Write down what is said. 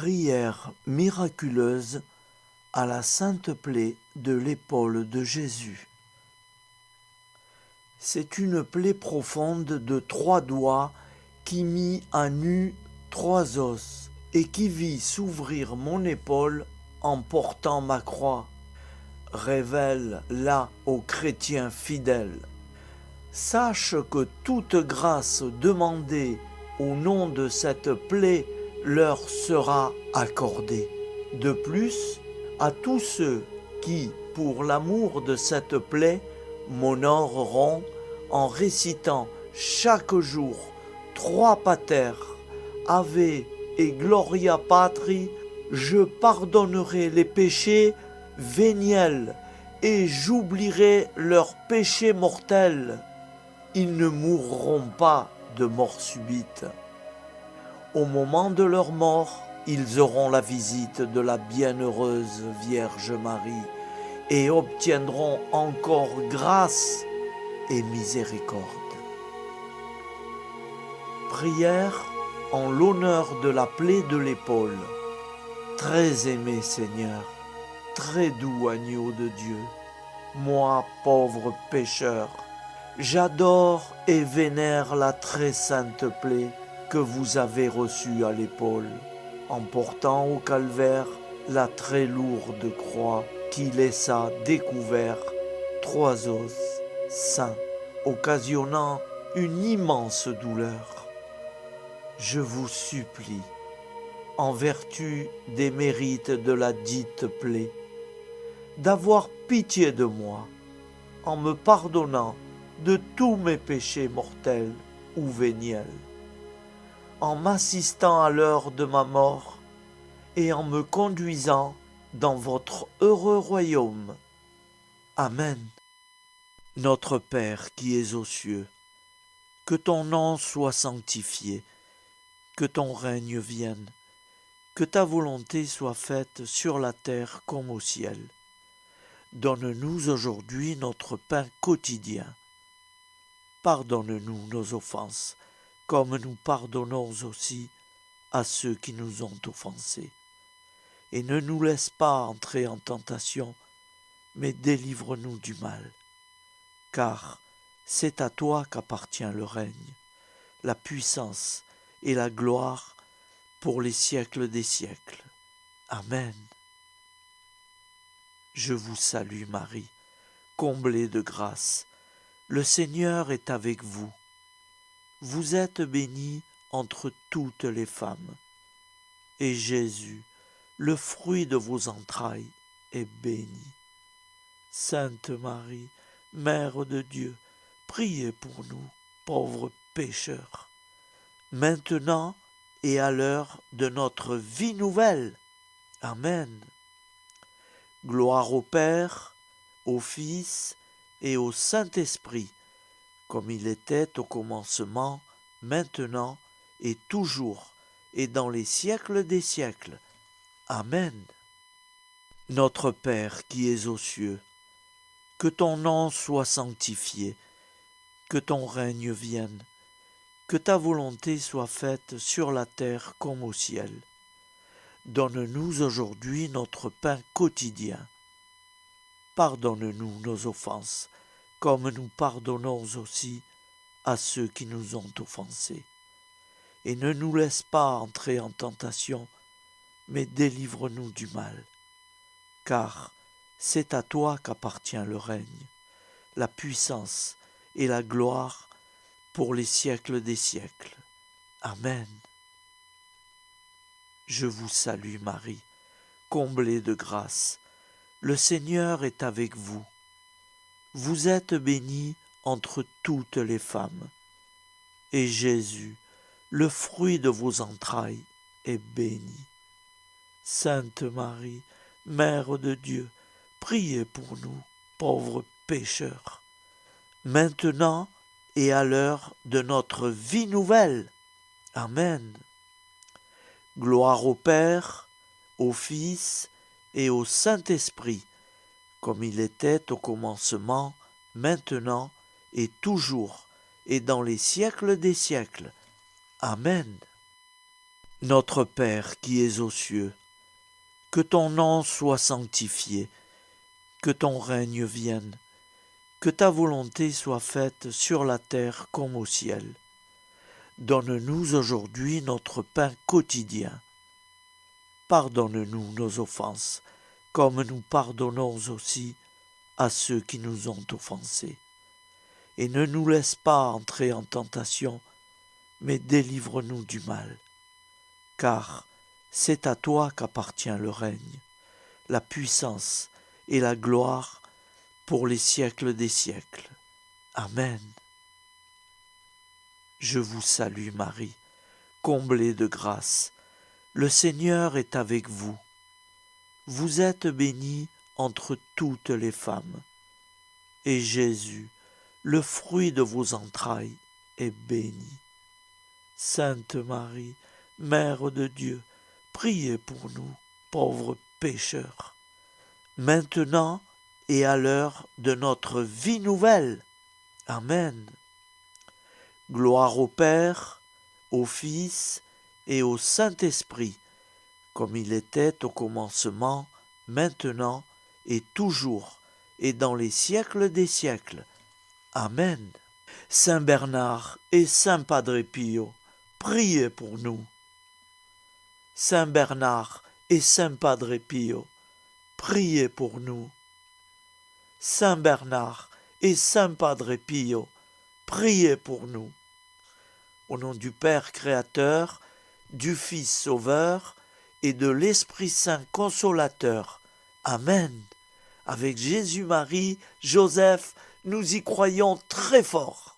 Prière miraculeuse à la sainte plaie de l'épaule de Jésus. C'est une plaie profonde de 3 doigts qui mit à nu 3 os et qui vit s'ouvrir mon épaule en portant ma croix. Révèle-la aux chrétiens fidèles. Sache que toute grâce demandée au nom de cette plaie leur sera accordée. De plus, à tous ceux qui, pour l'amour de cette plaie, m'honoreront en récitant chaque jour 3 Pater, Ave et Gloria Patri, je pardonnerai les péchés véniels et j'oublierai leurs péchés mortels. Ils ne mourront pas de mort subite. Au moment de leur mort, ils auront la visite de la bienheureuse Vierge Marie et obtiendront encore grâce et miséricorde. Prière en l'honneur de la plaie de l'épaule. Très aimé Seigneur, très doux agneau de Dieu, moi pauvre pécheur, j'adore et vénère la très sainte plaie que vous avez reçue à l'épaule, en portant au calvaire la très lourde croix qui laissa découvert 3 os saints, occasionnant une immense douleur. Je vous supplie, en vertu des mérites de la dite plaie, d'avoir pitié de moi, en me pardonnant de tous mes péchés mortels ou véniels, en m'assistant à l'heure de ma mort et en me conduisant dans votre heureux royaume. Amen. Notre Père qui es aux cieux, que ton nom soit sanctifié, que ton règne vienne, que ta volonté soit faite sur la terre comme au ciel. Donne-nous aujourd'hui notre pain quotidien. Pardonne-nous nos offenses, comme nous pardonnons aussi à ceux qui nous ont offensés. Et ne nous laisse pas entrer en tentation, mais délivre-nous du mal. Car c'est à toi qu'appartient le règne, la puissance et la gloire pour les siècles des siècles. Amen. Je vous salue Marie, comblée de grâce. Le Seigneur est avec vous. Vous êtes bénie entre toutes les femmes. Et Jésus, le fruit de vos entrailles, est béni. Sainte Marie, Mère de Dieu, priez pour nous, pauvres pécheurs, maintenant et à l'heure de notre vie nouvelle. Amen. Gloire au Père, au Fils et au Saint-Esprit, comme il était au commencement, maintenant et toujours, et dans les siècles des siècles. Amen. Notre Père qui es aux cieux, que ton nom soit sanctifié, que ton règne vienne, que ta volonté soit faite sur la terre comme au ciel. Donne-nous aujourd'hui notre pain quotidien. Pardonne-nous nos offenses, comme nous pardonnons aussi à ceux qui nous ont offensés. Et ne nous laisse pas entrer en tentation, mais délivre-nous du mal. Car c'est à toi qu'appartient le règne, la puissance et la gloire pour les siècles des siècles. Amen. Je vous salue Marie, comblée de grâce. Le Seigneur est avec vous. Vous êtes bénie entre toutes les femmes. Et Jésus, le fruit de vos entrailles, est béni. Sainte Marie, Mère de Dieu, priez pour nous, pauvres pécheurs, maintenant et à l'heure de notre vie nouvelle. Amen. Gloire au Père, au Fils et au Saint-Esprit, comme il était au commencement, maintenant et toujours, et dans les siècles des siècles. Amen. Notre Père qui es aux cieux, que ton nom soit sanctifié, que ton règne vienne, que ta volonté soit faite sur la terre comme au ciel. Donne-nous aujourd'hui notre pain quotidien. Pardonne-nous nos offenses, comme nous pardonnons aussi à ceux qui nous ont offensés. Et ne nous laisse pas entrer en tentation, mais délivre-nous du mal. Car c'est à toi qu'appartient le règne, la puissance et la gloire pour les siècles des siècles. Amen. Je vous salue Marie, comblée de grâce. Le Seigneur est avec vous. Vous êtes bénie entre toutes les femmes. Et Jésus, le fruit de vos entrailles, est béni. Sainte Marie, Mère de Dieu, priez pour nous, pauvres pécheurs, maintenant et à l'heure de notre vie nouvelle. Amen. Gloire au Père, au Fils et au Saint-Esprit, comme il était au commencement, maintenant et toujours, et dans les siècles des siècles. Amen. Saint Bernard et Saint Padre Pio, priez pour nous. Saint Bernard et Saint Padre Pio, priez pour nous. Saint Bernard et Saint Padre Pio, priez pour nous. Au nom du Père Créateur, du Fils Sauveur et de l'Esprit Saint Consolateur. Amen. Avec Jésus, Marie, Joseph, nous y croyons très fort.